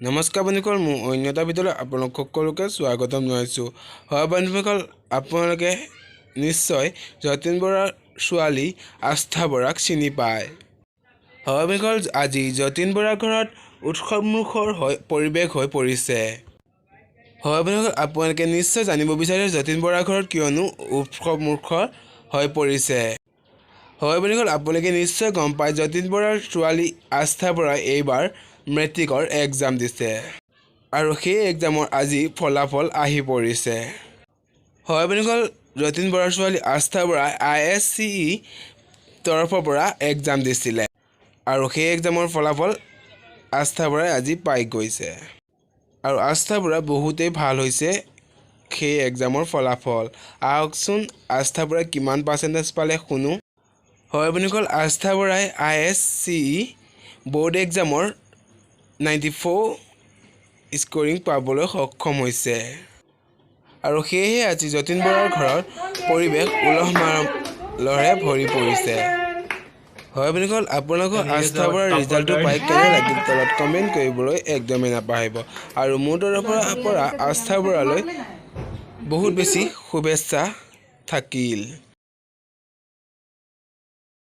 নমস্কাৰ বন্ধুসকল, মোৰ অন্যতা ভিতৰত আপোনালোক সকলোকে স্বাগতম জনাইছোঁ। হয় বন্ধুসকল, আপোনালোকে নিশ্চয় যতীন বৰাৰ ছোৱালী আস্থা বৰাক চিনি পায়। হয় বন্ধুসকল, আজি যতীন বৰাৰ ঘৰত উৎসৱমুখৰ পৰিৱেশ হৈ পৰিছে। হয় বন্ধুসকল, আপোনালোকে নিশ্চয় জানিব বিচাৰে যতীন বৰাৰ ঘৰত কিয়নো উৎসৱমুখৰ হৈ পৰিছে। হয় বন্ধুসকল, আপোনালোকে নিশ্চয় গম পায় যতীন বৰাৰ ছোৱালী আস্থা বৰাই এইবাৰ মেট্ৰিকৰ এক্সাম দিছে আৰু সেই এক্সামৰ আজি ফলাফল আহি পৰিছে। হয় বন্ধুসকল, যতীন বৰাৰ ছোৱালী আস্থা বৰাই ISCE তৰফৰ পৰা এক্সাম দিছিলে আৰু সেই এক্সামৰ ফলাফল আস্থা বৰাই আজি পাই গৈছে আৰু আস্থা বৰা বহুতেই ভাল হৈছে সেই এক্সামৰ ফলাফল। আহকচোন আস্থা বৰাই কিমান পাৰ্চেণ্টেজ পালে শুনো। হয় বন্ধুসকল, আস্থা বৰাই ISCE বোৰ্ড এক্সামৰ 94 স্ক'ৰিং পাবলৈ সক্ষম হৈছে আৰু সেয়েহে আজি যতীন বৰাৰ ঘৰৰ পৰিৱেশ উলহ মালহেৰে ভৰি পৰিছে। হয় বন্ধুসকল, আপোনালোকৰ আস্থা বৰাৰ ৰিজাল্টটো পাই কেনে লাগিল তলত কমেণ্ট কৰিবলৈ একদমেই নাপাহৰিব আৰু মোৰ তৰফৰ পৰা আস্থা বৰালৈ বহুত বেছি শুভেচ্ছা থাকিল।